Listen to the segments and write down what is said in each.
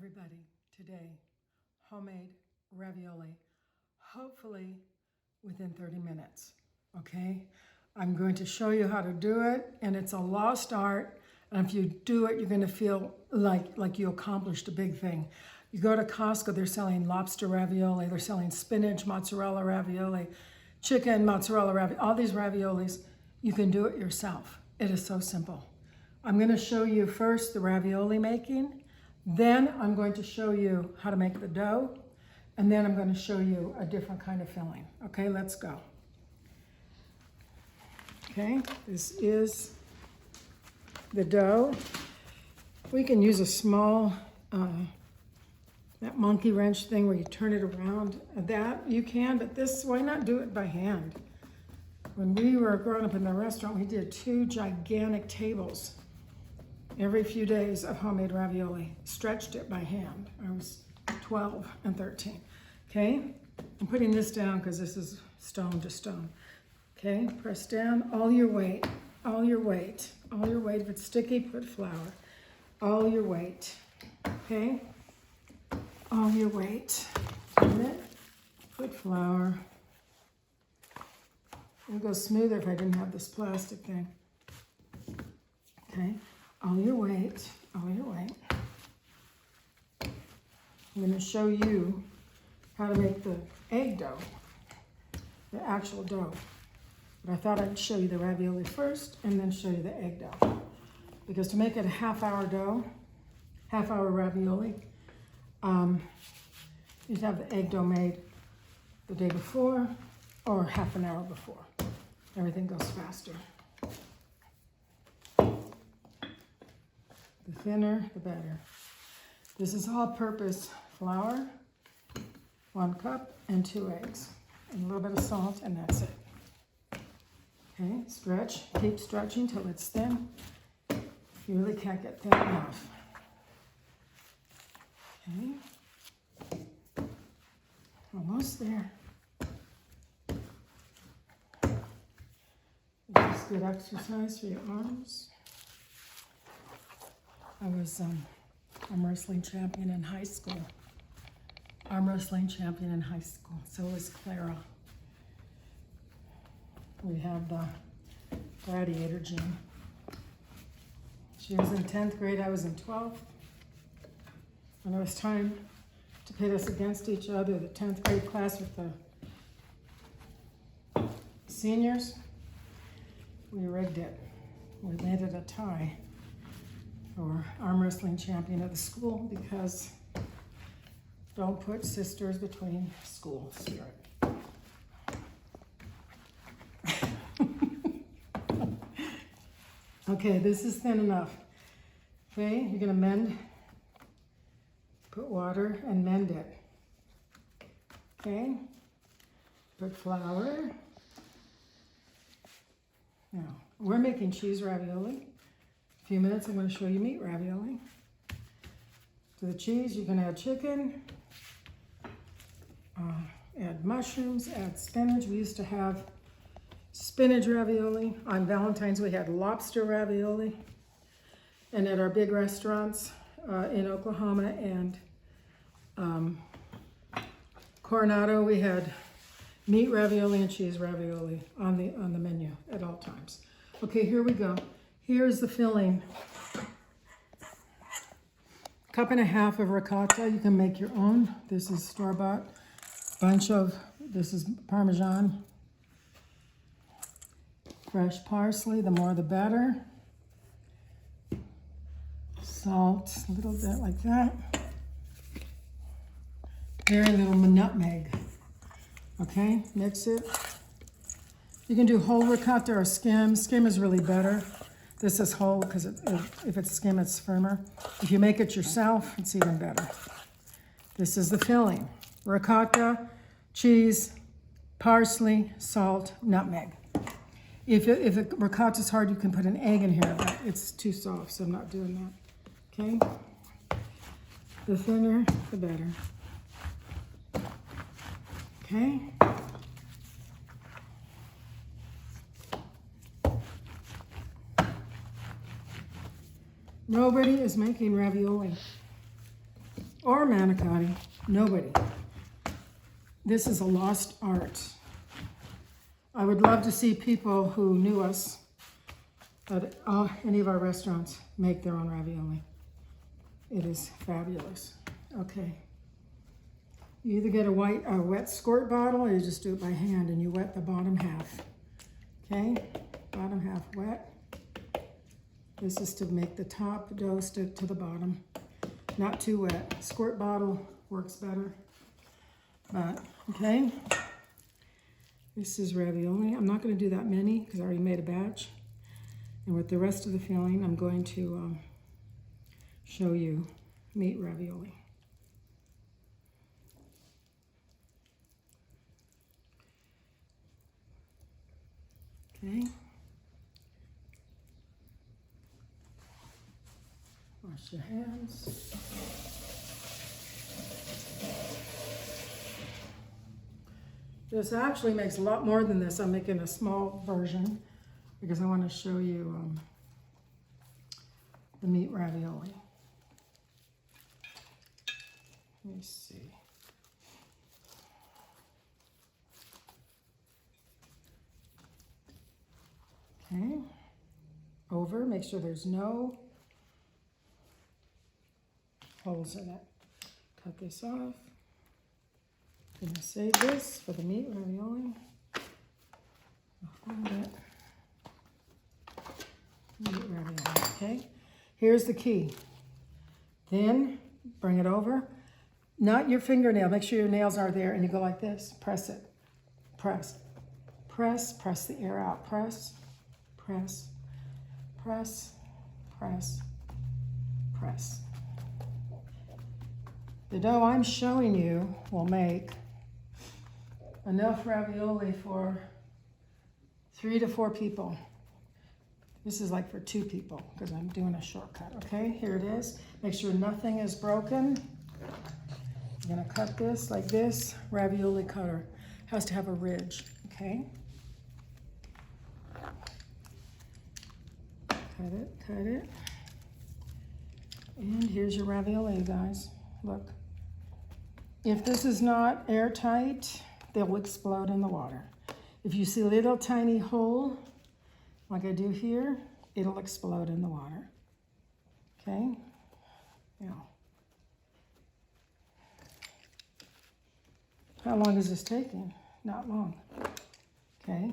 everybody. Today, homemade ravioli, hopefully within 30 minutes, okay? I'm going to show you how to do it, and it's a lost art, and if you do it, you're gonna feel like you accomplished a big thing. You go to Costco, they're selling lobster ravioli, they're selling spinach, mozzarella ravioli, chicken, mozzarella ravioli, all these raviolis. You can do it yourself. It is so simple. I'm gonna show you first the ravioli making, then I'm going to show you how to make the dough, and then I'm going to show you a different kind of filling. Okay, let's go. Okay, this is the dough. We can use a small, that monkey wrench thing where you turn it around. That you can, but this, why not do it by hand? When we were growing up in the restaurant, we did 2 gigantic tables every few days of homemade ravioli. Stretched it by hand. I was 12 and 13. Okay, I'm putting this down because this is stone to stone. Okay, press down all your weight, all your weight, all your weight. If it's sticky, put flour. All your weight. Okay, all your weight. Put flour. It would go smoother if I didn't have this plastic thing. Okay. All your weight, all your weight. I'm going to show you how to make the egg dough, the actual dough. But I thought I'd show you the ravioli first and then show you the egg dough. Because to make it a half-hour dough, half-hour ravioli, you'd have the egg dough made the day before or half an hour before. Everything goes faster. The thinner, the better. This is all-purpose flour, 1 cup, and 2 eggs, and a little bit of salt, and that's it. Okay, stretch. Keep stretching till it's thin. You really can't get thin enough. Okay. Almost there. This is good exercise for your arms. I was arm wrestling champion in high school. Arm wrestling champion in high school. So was Clara. We have the gladiator gym. She was in 10th grade, I was in 12th. When it was time to pit us against each other, the 10th grade class with the seniors, we rigged it. We made it a tie for arm wrestling champion of the school, because don't put sisters between school spirit. Okay, this is thin enough. Okay, you're gonna mend, put water and mend it. Okay, put flour. Now, we're making cheese ravioli. A few minutes, I'm going to show you meat ravioli. To the cheese, you can add chicken, add mushrooms, add spinach. We used to have spinach ravioli. On Valentine's, we had lobster ravioli. And at our big restaurants in Oklahoma and Coronado, we had meat ravioli and cheese ravioli on the menu at all times. Okay, here we go. Here's the filling. 1.5 cups of ricotta. You can make your own. This is store-bought. This is Parmesan. Fresh parsley, the more the better. Salt, a little bit like that. Very little nutmeg. Okay, mix it. You can do whole ricotta or skim. Skim is really better. This is whole because if it's skim, it's firmer. If you make it yourself, it's even better. This is the filling. Ricotta, cheese, parsley, salt, nutmeg. If ricotta is hard, you can put an egg in here, but it's too soft, so I'm not doing that. Okay? The thinner, the better. Okay? Nobody is making ravioli or manicotti. Nobody. This is a lost art. I would love to see people who knew us at any of our restaurants make their own ravioli. It is fabulous. Okay. You either get a wet squirt bottle or you just do it by hand and you wet the bottom half. Okay? Bottom half wet. This is to make the top dough stick to the bottom. Not too wet. Squirt bottle works better. But, okay. This is ravioli. I'm not going to do that many because I already made a batch. And with the rest of the filling, I'm going to show you meat ravioli. Okay. Wash your hands. This actually makes a lot more than this. I'm making a small version because I want to show you the meat ravioli. Let me see. Okay, over, make sure there's no holes in it. Cut this off. I'm gonna save this for the meat ravioli. I'll fold it. Meat ravioli, okay? Here's the key. Then bring it over. Not your fingernail, make sure your nails are there and you go like this. Press it, press, press, press the air out, press. Press, press, press, press. The dough I'm showing you will make enough ravioli for 3 to 4 people. This is like for 2 people because I'm doing a shortcut, okay? Here it is. Make sure nothing is broken. I'm gonna cut this like this. Ravioli cutter has to have a ridge, okay? Cut it, cut it. And here's your ravioli, you guys. Look. If this is not airtight, they'll explode in the water. If you see a little tiny hole, like I do here, it'll explode in the water. Okay? Now, how long is this taking? Not long. Okay.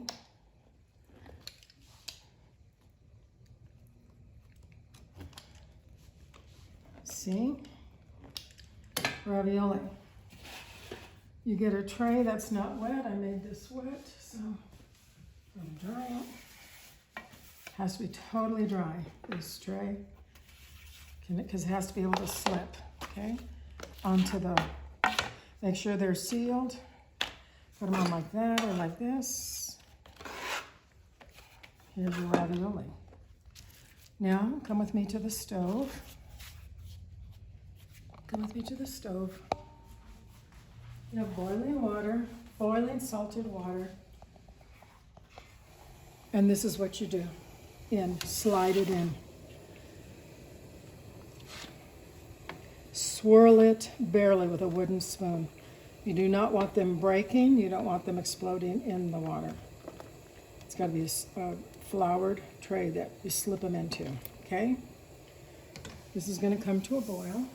See? Ravioli. You get a tray that's not wet. I made this wet, so I'm dry it. Has to be totally dry, this tray, because it has to be able to slip, okay, onto the, make sure they're sealed. Put them on like that or like this. Here's your ravioli. Now, come with me to the stove. Come with me to the stove. You have boiling water, boiling salted water. And this is what you do. Slide it in. Swirl it barely with a wooden spoon. You do not want them breaking. You don't want them exploding in the water. It's got to be a floured tray that you slip them into, okay? This is going to come to a boil.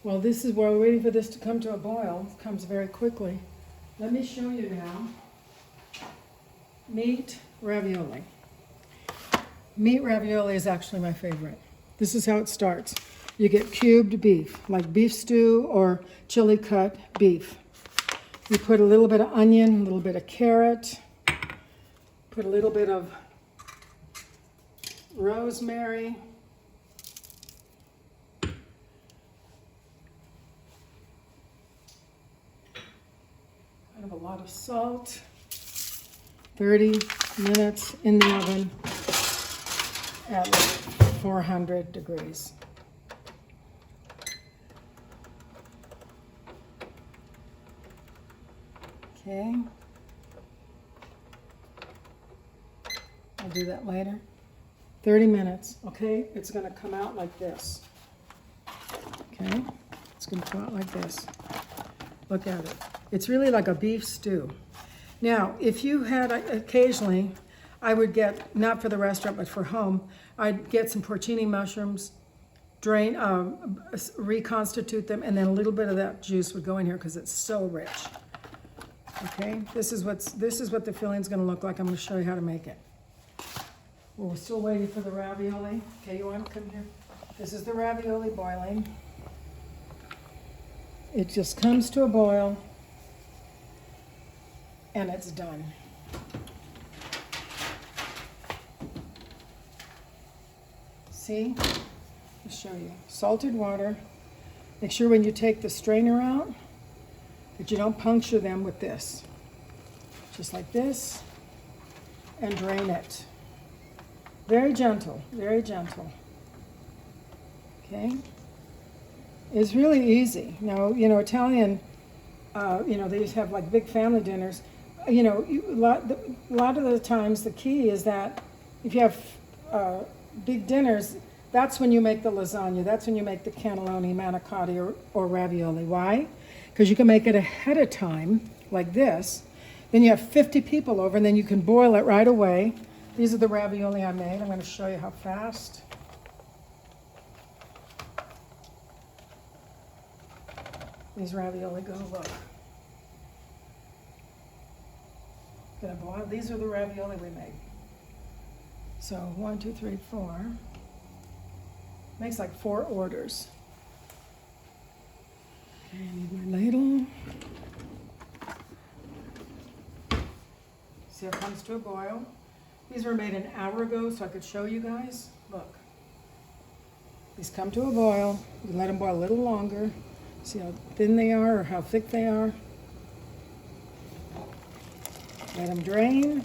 Well, this is while we're waiting for this to come to a boil. It comes very quickly. Let me show you now. Meat ravioli. Meat ravioli is actually my favorite. This is how it starts. You get cubed beef, like beef stew or chili cut beef. You put a little bit of onion, a little bit of carrot, put a little bit of rosemary, a lot of salt, 30 minutes in the oven at like 400 degrees. Okay. I'll do that later. 30 minutes, okay? It's gonna come out like this. Okay, it's going to come out like this. Look at it. It's really like a beef stew. Now, if you had, occasionally, I would get, not for the restaurant, but for home, I'd get some porcini mushrooms, drain, reconstitute them, and then a little bit of that juice would go in here because it's so rich. Okay, this is what the filling's going to look like. I'm going to show you how to make it. Well, we're still waiting for the ravioli. Okay, you want to come here? This is the ravioli boiling. It just comes to a boil, and it's done. See? I'll show you. Salted water. Make sure when you take the strainer out that you don't puncture them with this. Just like this, and drain it. Very gentle, very gentle. Okay? It's really easy. Now, you know, Italian, you know, they used to have like big family dinners. You know, a lot of the times the key is that if you have big dinners, that's when you make the lasagna. That's when you make the cannelloni, manicotti, or ravioli. Why? Because you can make it ahead of time, like this. Then you have 50 people over, and then you can boil it right away. These are the ravioli I made. I'm going to show you how fast. These ravioli go, look. Gonna boil. These are the ravioli we made. So 1, 2, 3, 4. Makes like 4 orders. Okay, I need my ladle. See how it comes to a boil? These were made an hour ago so I could show you guys. Look. These come to a boil. You let them boil a little longer. See how thin they are or how thick they are. Let them drain.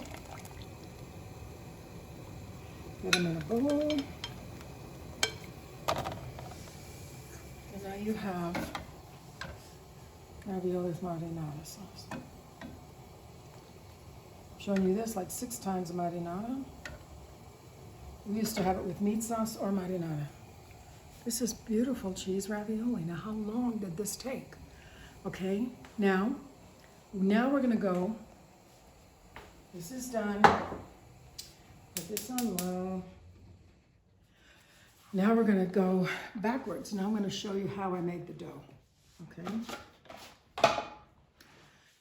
Put them in a bowl. And now you have ravioli with marinara sauce. I'm showing you this like 6 times marinara. We used to have it with meat sauce or marinara. This is beautiful cheese ravioli. Now, how long did this take? Okay, now we're gonna go. This is done. Put this on low. Now we're gonna go backwards. Now I'm gonna show you how I made the dough, okay?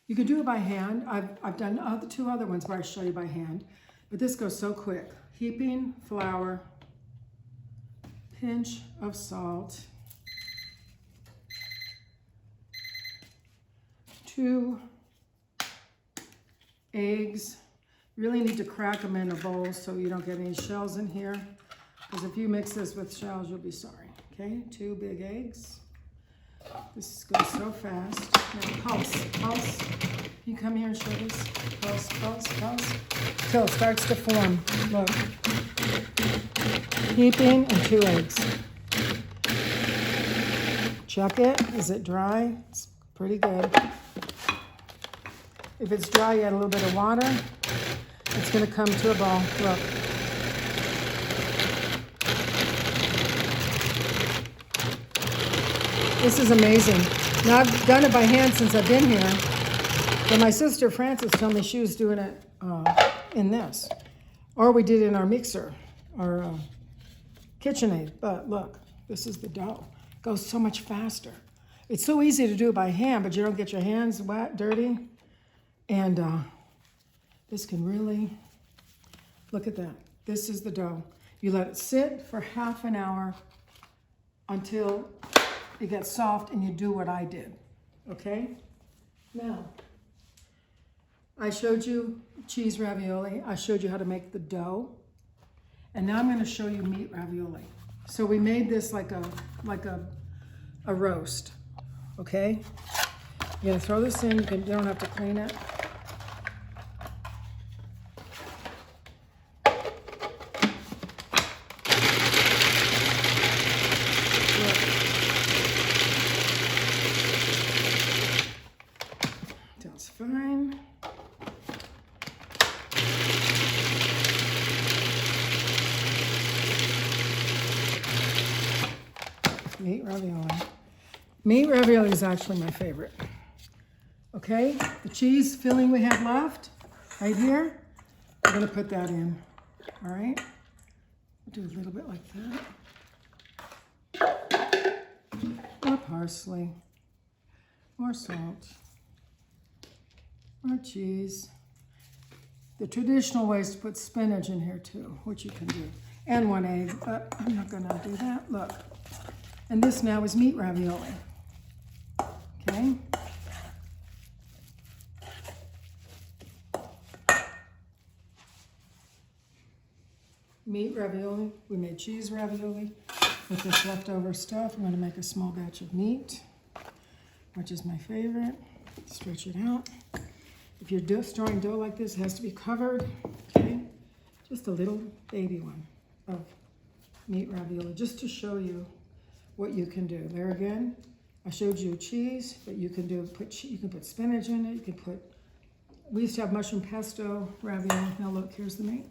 You can do it by hand. I've done 2 other ones where I show you by hand, but this goes so quick. Heaping flour, pinch of salt, 2 eggs. You really need to crack them in a bowl so you don't get any shells in here, because if you mix this with shells, you'll be sorry. Okay, 2 big eggs. This goes so fast. Now pulse. You come here and show this. Pulse. Till it starts to form. Look. Heaping and 2 eggs. Check it. Is it dry? It's pretty good. If it's dry, you add a little bit of water. It's going to come to a ball. Look. This is amazing. Now, I've done it by hand since I've been here, but my sister Frances told me she was doing it in this. Or we did it in our mixer, our KitchenAid. But look, this is the dough. It goes so much faster. It's so easy to do it by hand, but you don't get your hands wet, dirty. And this can really, look at that. This is the dough. You let it sit for half an hour until it gets soft, and you do what I did, okay? Now, I showed you cheese ravioli. I showed you how to make the dough. And now I'm gonna show you meat ravioli. So we made this like a roast, okay? You're gonna throw this in, you don't have to clean it. That's fine. Meat ravioli. Meat ravioli is actually my favorite. Okay, the cheese filling we have left right here, I'm gonna put that in. All right, do a little bit like that. More parsley, more salt, more cheese. The traditional way is to put spinach in here too, which you can do, and 1 egg, but I'm not gonna do that. Look, and this now is meat ravioli. Okay. Meat ravioli. We made cheese ravioli with this leftover stuff. I'm going to make a small batch of meat, which is my favorite. Stretch it out. If you're storing dough like this, it has to be covered. Okay, just a little baby one of meat ravioli, just to show you what you can do. There again, I showed you cheese, but you can you can put spinach in it. You can put. We used to have mushroom pesto ravioli. Now look, here's the meat.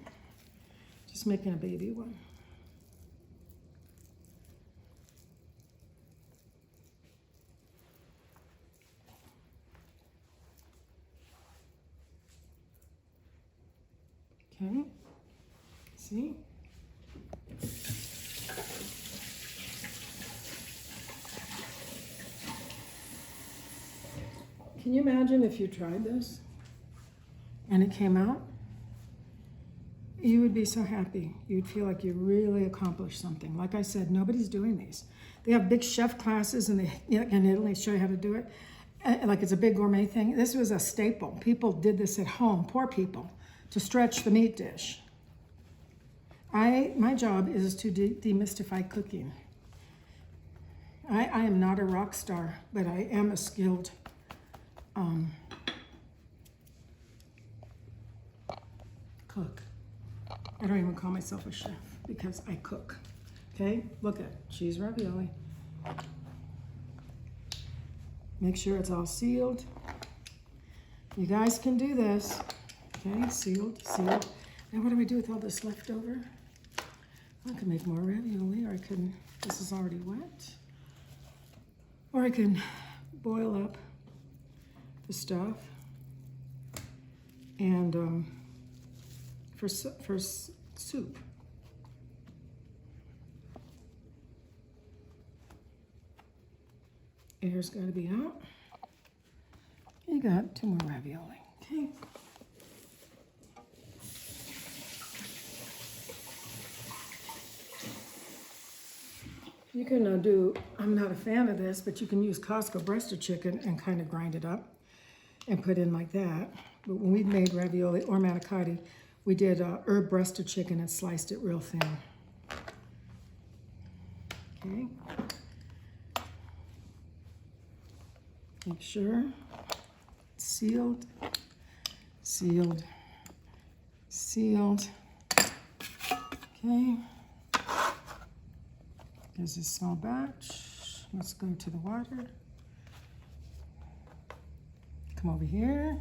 Just making a baby one. Okay, see? Can you imagine if you tried this and it came out? You would be so happy. You'd feel like you really accomplished something. Like I said, nobody's doing these. They have big chef classes in Italy show you how to do it. Like it's a big gourmet thing. This was a staple. People did this at home, poor people, to stretch the meat dish. My job is to demystify cooking. I am not a rock star, but I am a skilled cook. I don't even call myself a chef because I cook. Okay, look at cheese ravioli. Make sure it's all sealed. You guys can do this. Okay, sealed, sealed. Now what do we do with all this leftover? I could make more ravioli, or I can, this is already wet. Or I can boil up the stuff and for soup. Air's got to be out. You got 2 more ravioli. Okay. You can do, I'm not a fan of this, but you can use Costco breasted chicken and kind of grind it up and put in like that. But when we made ravioli or manicotti, we did herb breasted chicken and sliced it real thin. Okay. Make sure it's sealed, sealed, sealed. Okay. There's a small batch. Let's go to the water. Come over here.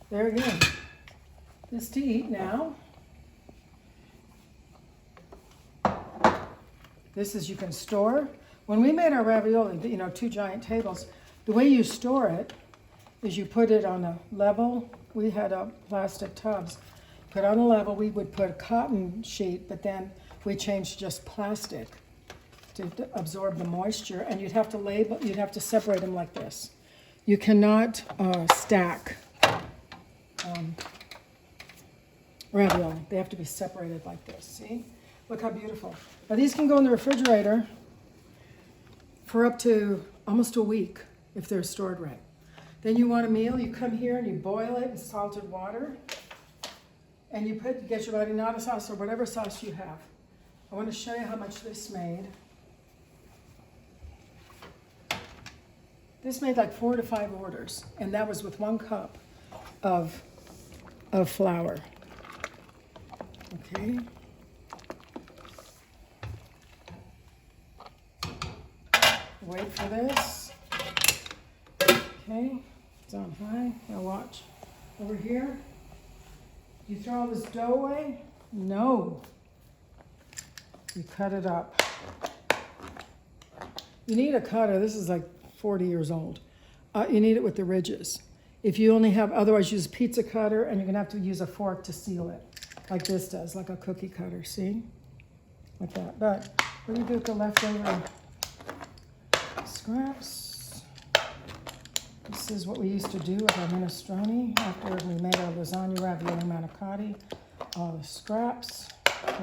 There again. This to eat now. This is, you can store. When we made our ravioli, 2 giant tables, the way you store it is you put it on a level. We had plastic tubs. Put on a level, we would put a cotton sheet, but then we changed just plastic to absorb the moisture, and you'd have to separate them like this. You cannot stack ravioli. They have to be separated like this, see? Look how beautiful. Now these can go in the refrigerator for up to almost a week if they're stored right. Then you want a meal, you come here and you boil it in salted water, and you get your marinara sauce or whatever sauce you have. I want to show you how much this made. This made like 4 to 5 orders, and that was with 1 cup of flour. Okay. Wait for this. Okay, it's on high. Now watch. Over here. You throw all this dough away? No. You cut it up. You need a cutter. This is like 40 years old. You need it with the ridges. If you only have, otherwise use a pizza cutter, and you're gonna have to use a fork to seal it, like this does, like a cookie cutter, see? Like that. But what do you do with the leftover scraps? This is what we used to do with our minestrone after we made our lasagna, ravioli, manicotti. All the scraps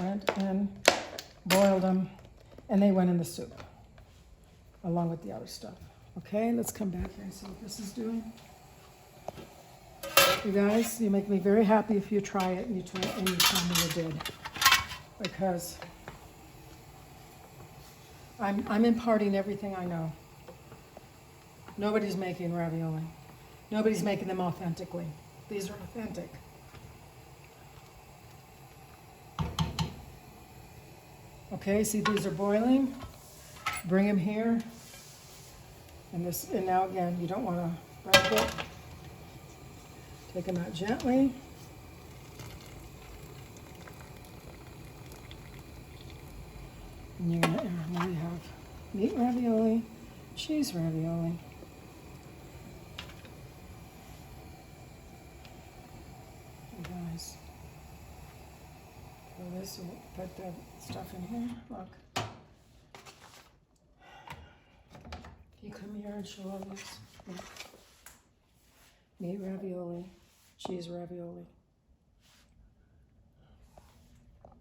went in, boiled them, and they went in the soup, along with the other stuff. Okay, let's come back here and see what this is doing. You guys, you make me very happy if you try it and you tell me you did. Because I'm imparting everything I know. Nobody's making ravioli. Nobody's making them authentically. These are authentic. Okay, see these are boiling. Bring them here. And now again, you don't want to break it. Take them out gently. And you're gonna, now you have meat ravioli, cheese ravioli. You guys, so this will put the stuff in here. Look. You come here and show all this. Look. Meat ravioli, cheese ravioli.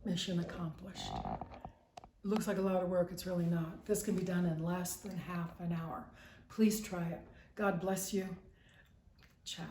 Mission accomplished. It looks like a lot of work, it's really not. This can be done in less than half an hour. Please try it. God bless you. Ciao.